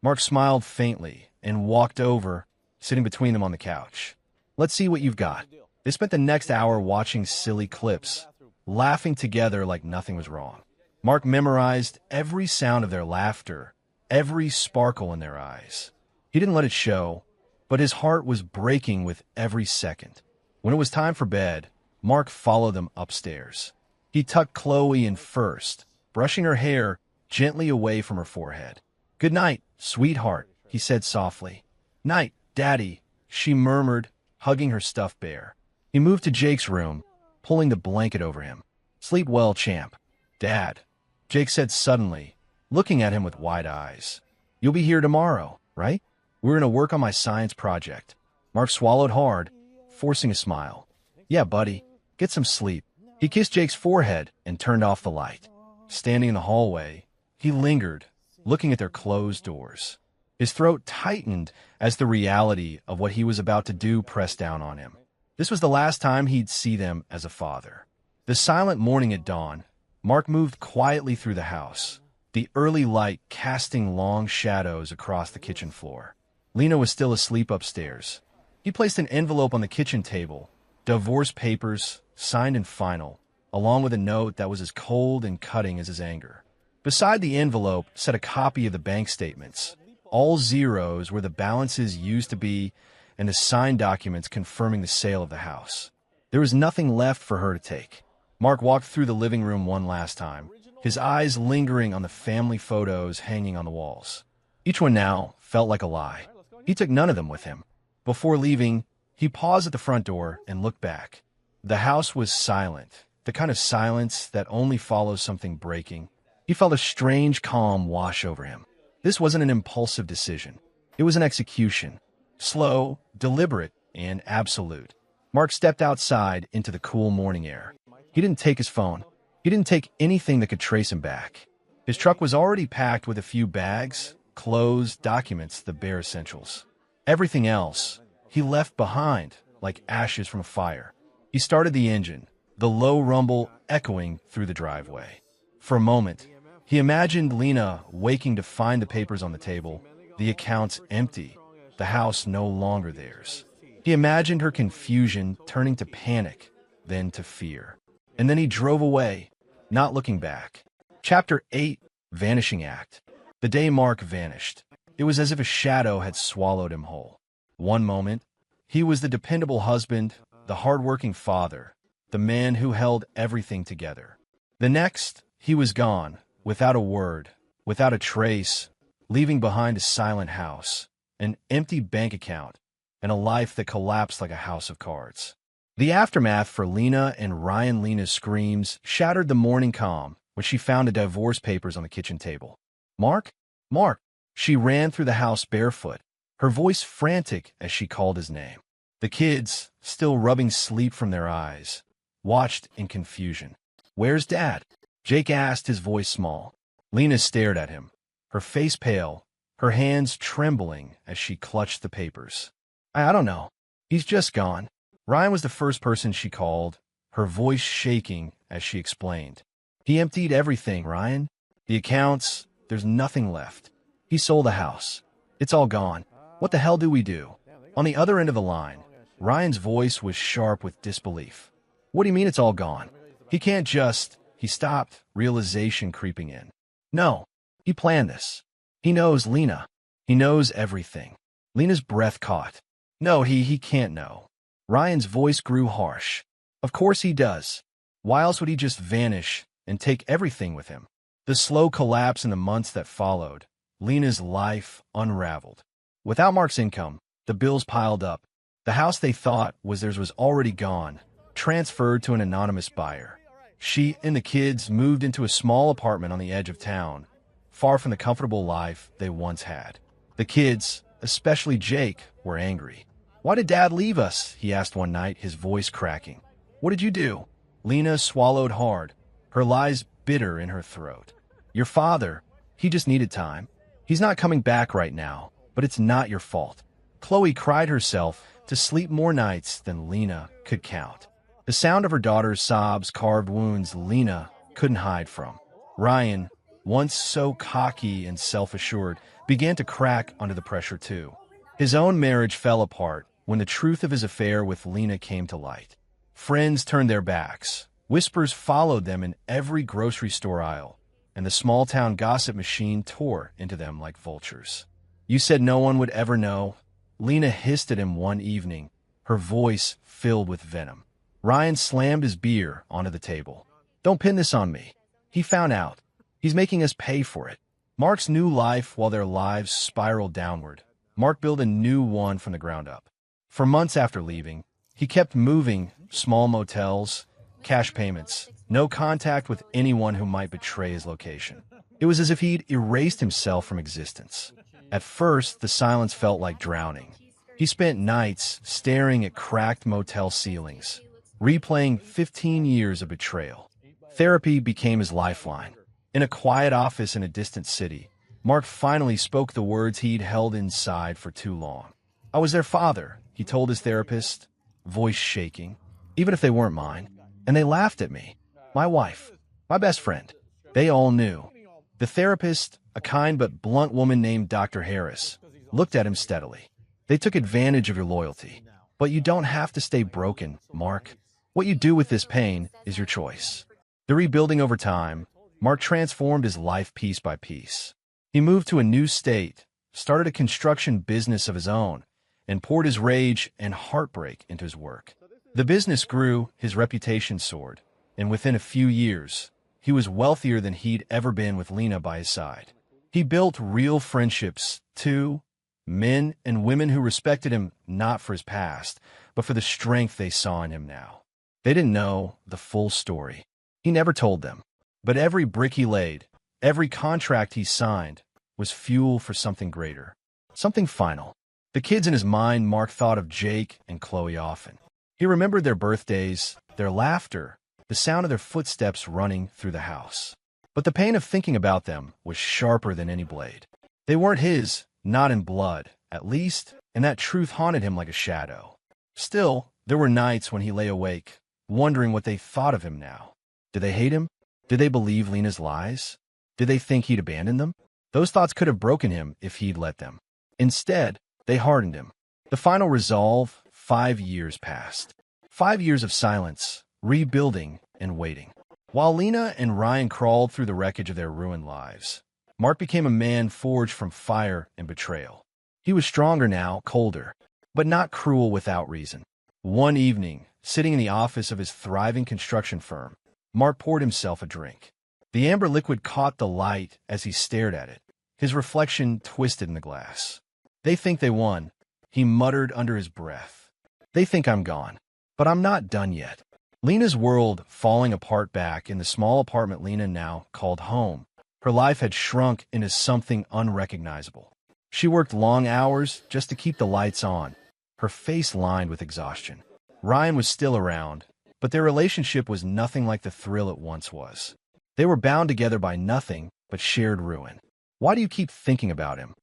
Mark smiled faintly and walked over, sitting between them on the couch. "Let's see what you've got." They spent the next hour watching silly clips, laughing together like nothing was wrong. Mark memorized every sound of their laughter, every sparkle in their eyes. He didn't let it show, but his heart was breaking with every second. When it was time for bed, Mark followed them upstairs. He tucked Chloe in first, brushing her hair gently away from her forehead. "Good night, sweetheart," he said softly. "Night, Daddy," she murmured, hugging her stuffed bear. He moved to Jake's room, pulling the blanket over him. "Sleep well, champ." "Dad," Jake said suddenly, looking at him with wide eyes. "You'll be here tomorrow, right? We're going to work on my science project." Mark swallowed hard, forcing a smile. "Yeah, buddy. Get some sleep." He kissed Jake's forehead and turned off the light. Standing in the hallway, he lingered, looking at their closed doors. His throat tightened as the reality of what he was about to do pressed down on him. This was the last time he'd see them as a father. The silent morning at dawn, Mark moved quietly through the house, the early light casting long shadows across the kitchen floor. Lena was still asleep upstairs. He placed an envelope on the kitchen table, divorce papers, signed and final, along with a note that was as cold and cutting as his anger. Beside the envelope sat a copy of the bank statements, all zeros where the balances used to be, and the signed documents confirming the sale of the house. There was nothing left for her to take. Mark walked through the living room one last time, his eyes lingering on the family photos hanging on the walls. Each one now felt like a lie. He took none of them with him. Before leaving, he paused at the front door and looked back. The house was silent, the kind of silence that only follows something breaking. He felt a strange calm wash over him. This wasn't an impulsive decision. It was an execution. Slow, deliberate, and absolute. Mark stepped outside into the cool morning air. He didn't take his phone. He didn't take anything that could trace him back. His truck was already packed with a few bags, clothes, documents, the bare essentials. Everything else he left behind like ashes from a fire. He started the engine, the low rumble echoing through the driveway. For a moment, he imagined Lena waking to find the papers on the table, the accounts empty, the house no longer theirs. He imagined her confusion turning to panic, then to fear. And then he drove away, not looking back. Chapter 8, Vanishing Act. The day Mark vanished, it was as if a shadow had swallowed him whole. One moment, he was the dependable husband, the hard-working father, the man who held everything together. The next, he was gone, without a word, without a trace, leaving behind a silent house, an empty bank account, and a life that collapsed like a house of cards. The aftermath for Lena and Ryan. Lena's screams shattered the morning calm when she found the divorce papers on the kitchen table. Mark? Mark! She ran through the house barefoot, her voice frantic as she called his name. The kids, still rubbing sleep from their eyes, watched in confusion. "Where's Dad?" Jake asked, his voice small. Lena stared at him, her face pale, her hands trembling as she clutched the papers. I don't know. He's just gone." Ryan was the first person she called, her voice shaking as she explained. "He emptied everything, Ryan. The accounts, there's nothing left. He sold the house. It's all gone. What the hell do we do?" On the other end of the line, Ryan's voice was sharp with disbelief. "What do you mean it's all gone? He can't just—" He stopped, realization creeping in. "No, he planned this. He knows Lena. He knows everything." Lena's breath caught. "No, he can't know." Ryan's voice grew harsh. "Of course he does. Why else would he just vanish and take everything with him?" The slow collapse in the months that followed, Lena's life unraveled. Without Mark's income, the bills piled up. The house they thought was theirs was already gone, transferred to an anonymous buyer. She and the kids moved into a small apartment on the edge of town, far from the comfortable life they once had. The kids, especially Jake, were angry. "Why did Dad leave us?" he asked one night, his voice cracking. "What did you do?" Lena swallowed hard, her lies bitter in her throat. "Your father, he just needed time. He's not coming back right now, but it's not your fault." Chloe cried herself to sleep more nights than Lena could count. The sound of her daughter's sobs carved wounds Lena couldn't hide from. Ryan, once so cocky and self-assured, began to crack under the pressure too. His own marriage fell apart when the truth of his affair with Lena came to light. Friends turned their backs. Whispers followed them in every grocery store aisle, and the small-town gossip machine tore into them like vultures. "You said no one would ever know." Lena hissed at him one evening, her voice filled with venom. Ryan slammed his beer onto the table. "Don't pin this on me. He found out. He's making us pay for it." Mark's new life, while their lives spiraled downward, Mark built a new one from the ground up. For months after leaving, he kept moving, small motels, cash payments, no contact with anyone who might betray his location. It was as if he'd erased himself from existence. At first, the silence felt like drowning. He spent nights staring at cracked motel ceilings, replaying 15 years of betrayal. Therapy became his lifeline. In a quiet office in a distant city, Mark finally spoke the words he'd held inside for too long. "I was their father," he told his therapist, voice shaking, "even if they weren't mine. And they laughed at me. My wife, my best friend. They all knew." The therapist, a kind but blunt woman named Dr. Harris, looked at him steadily. "They took advantage of your loyalty. But you don't have to stay broken, Mark. What you do with this pain is your choice." The rebuilding over time, Mark transformed his life piece by piece. He moved to a new state, started a construction business of his own, and poured his rage and heartbreak into his work. The business grew, his reputation soared, and within a few years, he was wealthier than he'd ever been with Lena by his side. He built real friendships, too, men and women who respected him not for his past, but for the strength they saw in him now. They didn't know the full story. He never told them. But every brick he laid, every contract he signed, was fuel for something greater, something final. The kids in his mind, Mark thought of Jake and Chloe often. He remembered their birthdays, their laughter, the sound of their footsteps running through the house. But the pain of thinking about them was sharper than any blade. They weren't his, not in blood, at least, and that truth haunted him like a shadow. Still, there were nights when he lay awake, wondering what they thought of him now. Did they hate him? Did they believe Lena's lies? Did they think he'd abandoned them? Those thoughts could have broken him if he'd let them. Instead, they hardened him. The final resolve, 5 years passed. 5 years of silence, rebuilding, and waiting. While Lena and Ryan crawled through the wreckage of their ruined lives, Mark became a man forged from fire and betrayal. He was stronger now, colder, but not cruel without reason. One evening, sitting in the office of his thriving construction firm, Mark poured himself a drink. The amber liquid caught the light as he stared at it, his reflection twisted in the glass. They think they won, he muttered under his breath. They think I'm gone. But I'm not done yet. Lena's world falling apart back in the small apartment Lena now called home. Her life had shrunk into something unrecognizable. She worked long hours just to keep the lights on, her face lined with exhaustion. Ryan was still around, but their relationship was nothing like the thrill it once was. They were bound together by nothing but shared ruin. Why do you keep thinking about him?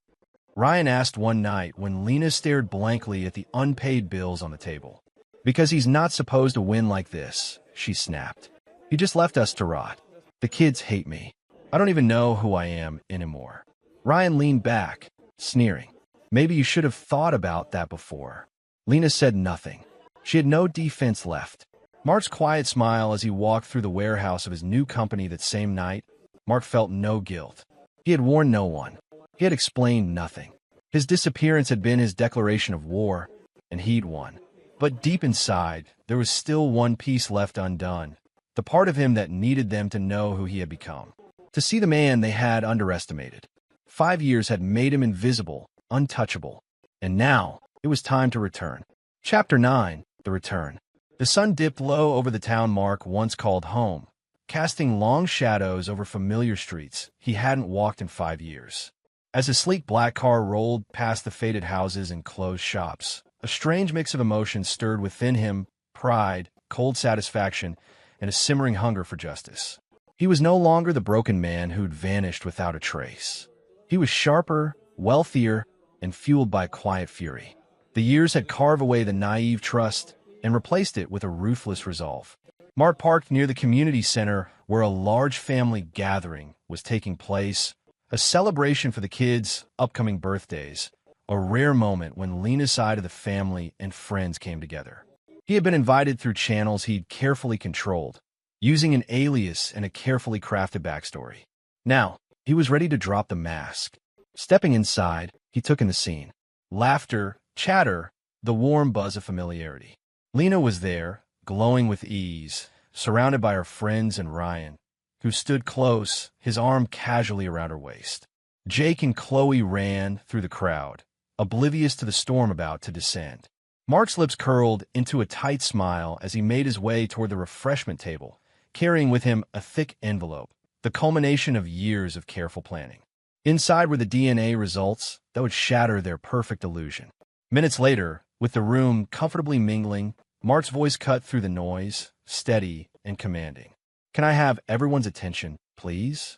Ryan asked one night when Lena stared blankly at the unpaid bills on the table. Because he's not supposed to win like this, she snapped. He just left us to rot. The kids hate me. I don't even know who I am anymore. Ryan leaned back, sneering. Maybe you should have thought about that before. Lena said nothing. She had no defense left. Mark's quiet smile as he walked through the warehouse of his new company that same night. Mark felt no guilt. He had warned no one. He had explained nothing. His disappearance had been his declaration of war, and he'd won. But deep inside, there was still one piece left undone, the part of him that needed them to know who he had become, to see the man they had underestimated. 5 years had made him invisible, untouchable, and now it was time to return. Chapter 9, The Return. The sun dipped low over the town Mark once called home, casting long shadows over familiar streets he hadn't walked in 5 years. As his sleek black car rolled past the faded houses and closed shops, a strange mix of emotions stirred within him: pride, cold satisfaction, and a simmering hunger for justice. He was no longer the broken man who'd vanished without a trace. He was sharper, wealthier, and fueled by quiet fury. The years had carved away the naive trust and replaced it with a ruthless resolve. Mark parked near the community center where a large family gathering was taking place, a celebration for the kids' upcoming birthdays. A rare moment when Lena's side of the family and friends came together. He had been invited through channels he'd carefully controlled, using an alias and a carefully crafted backstory. Now, he was ready to drop the mask. Stepping inside, he took in the scene. Laughter, chatter, the warm buzz of familiarity. Lena was there, glowing with ease, surrounded by her friends and Ryan, who stood close, his arm casually around her waist. Jake and Chloe ran through the crowd, oblivious to the storm about to descend. Mark's lips curled into a tight smile as he made his way toward the refreshment table, carrying with him a thick envelope, the culmination of years of careful planning. Inside were the DNA results that would shatter their perfect illusion. Minutes later, with the room comfortably mingling, Mark's voice cut through the noise, steady and commanding. "Can I have everyone's attention, please?"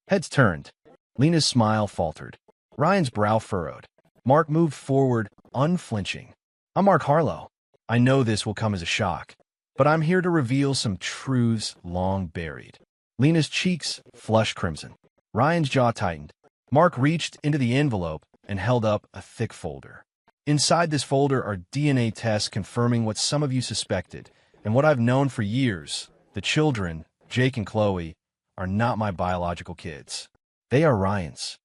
Heads turned. Lena's smile faltered. Ryan's brow furrowed. Mark moved forward, unflinching. "I'm Mark Harlow. I know this will come as a shock, but I'm here to reveal some truths long buried." Lena's cheeks flushed crimson. Ryan's jaw tightened. Mark reached into the envelope and held up a thick folder. Inside this folder are DNA tests confirming what some of you suspected, and what I've known for years. The children, Jake and Chloe, are not my biological kids. They are Ryan's.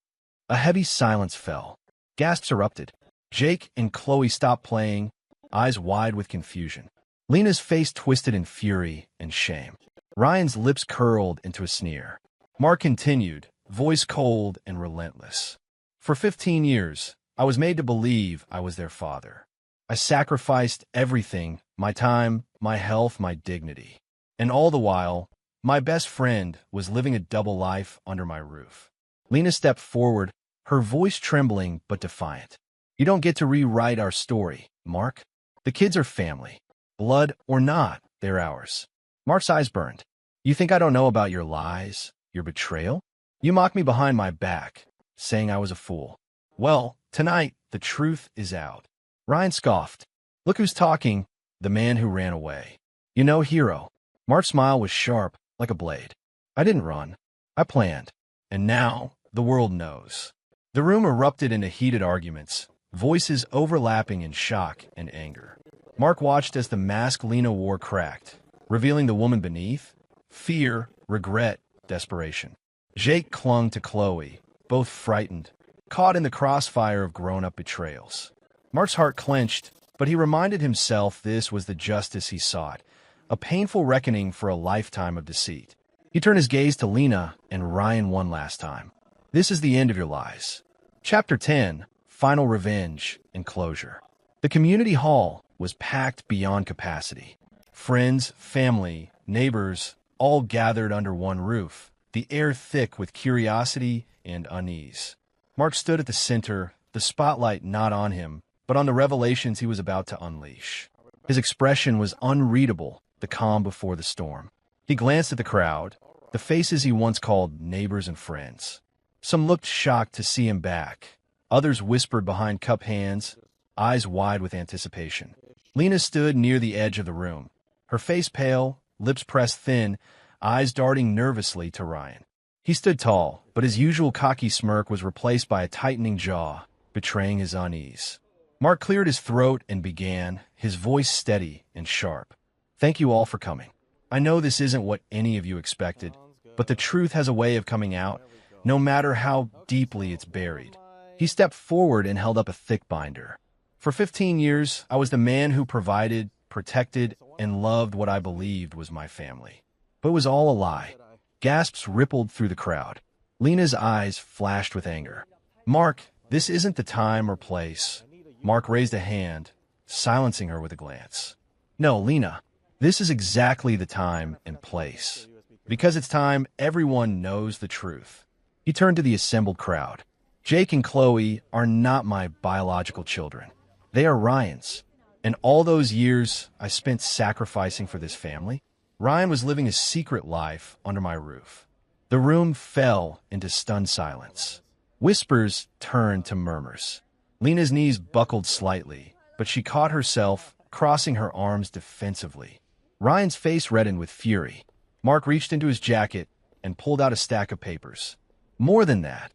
A heavy silence fell. Gasps erupted. Jake and Chloe stopped playing, eyes wide with confusion. Lena's face twisted in fury and shame. Ryan's lips curled into a sneer. Mark continued, voice cold and relentless. "For 15 years, I was made to believe I was their father. I sacrificed everything, my time, my health, my dignity. And all the while, my best friend was living a double life under my roof." Lena stepped forward, her voice trembling but defiant. "You don't get to rewrite our story, Mark. The kids are family. Blood or not, they're ours." Mark's eyes burned. "You think I don't know about your lies, your betrayal? You mocked me behind my back, saying I was a fool. Well, tonight, the truth is out." Ryan scoffed. "Look who's talking, the man who ran away. You know, hero." Mark's smile was sharp, like a blade. "I didn't run. I planned. And now, the world knows." The room erupted into heated arguments, voices overlapping in shock and anger. Mark watched as the mask Lena wore cracked, revealing the woman beneath: fear, regret, desperation. Jake clung to Chloe, both frightened, caught in the crossfire of grown-up betrayals. Mark's heart clenched, but he reminded himself this was the justice he sought, a painful reckoning for a lifetime of deceit. He turned his gaze to Lena and Ryan one last time. "This is the end of your lies." Chapter 10, final revenge and closure. The community hall was packed beyond capacity. Friends, family, neighbors, all gathered under one roof, the air thick with curiosity and unease. Mark stood at the center, the spotlight not on him, but on the revelations he was about to unleash. His expression was unreadable, the calm before the storm. He glanced at the crowd, the faces he once called neighbors and friends. Some looked shocked to see him back. Others whispered behind cupped hands, eyes wide with anticipation. Lena stood near the edge of the room, her face pale, lips pressed thin, eyes darting nervously to Ryan. He stood tall, but his usual cocky smirk was replaced by a tightening jaw, betraying his unease. Mark cleared his throat and began, his voice steady and sharp. "Thank you all for coming. I know this isn't what any of you expected, but the truth has a way of coming out, no matter how deeply it's buried." He stepped forward and held up a thick binder. "For 15 years, I was the man who provided, protected, and loved what I believed was my family. But it was all a lie." Gasps rippled through the crowd. Lena's eyes flashed with anger. "Mark, this isn't the time or place." Mark raised a hand, silencing her with a glance. "No, Lena, this is exactly the time and place. Because it's time everyone knows the truth." He turned to the assembled crowd. "Jake and Chloe are not my biological children. They are Ryan's. And all those years I spent sacrificing for this family, Ryan was living a secret life under my roof." The room fell into stunned silence. Whispers turned to murmurs. Lena's knees buckled slightly, but she caught herself, crossing her arms defensively. Ryan's face reddened with fury. Mark reached into his jacket and pulled out a stack of papers. "More than that,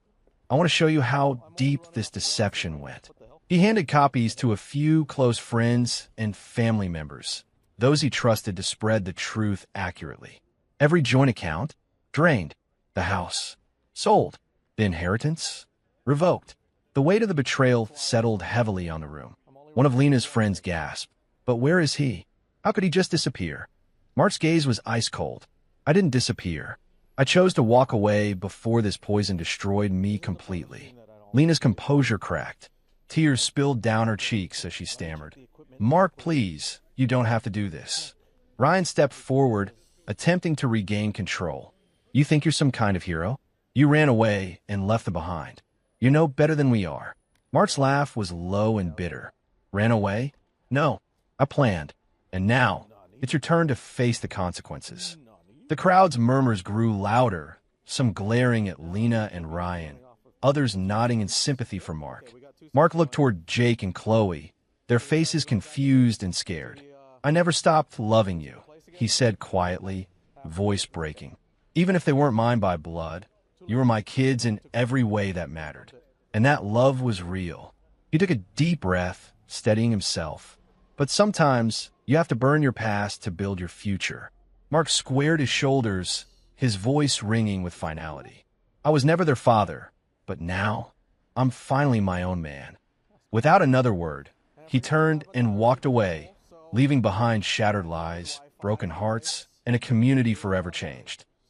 I want to show you how deep this deception went." He handed copies to a few close friends and family members, those he trusted to spread the truth accurately. Every joint account drained, the house sold, the inheritance revoked. The weight of the betrayal settled heavily on the room. One of Lena's friends gasped, "But where is he? How could he just disappear?" Mark's gaze was ice cold. "I didn't disappear. I chose to walk away before this poison destroyed me completely." Lena's composure cracked. Tears spilled down her cheeks as she stammered, "Mark, please, you don't have to do this." Ryan stepped forward, attempting to regain control. "You think you're some kind of hero? You ran away and left them behind. You know better than we are." Mark's laugh was low and bitter. "Ran away? No, I planned. And now, it's your turn to face the consequences." The crowd's murmurs grew louder, some glaring at Lena and Ryan, others nodding in sympathy for Mark. Mark looked toward Jake and Chloe, their faces confused and scared. "I never stopped loving you," he said quietly, voice breaking. "Even if they weren't mine by blood, you were my kids in every way that mattered. And that love was real." He took a deep breath, steadying himself. "But sometimes you have to burn your past to build your future." Mark squared his shoulders, his voice ringing with finality. "I was never their father, but now I'm finally my own man." Without another word, he turned and walked away, leaving behind shattered lies, broken hearts, and a community forever changed.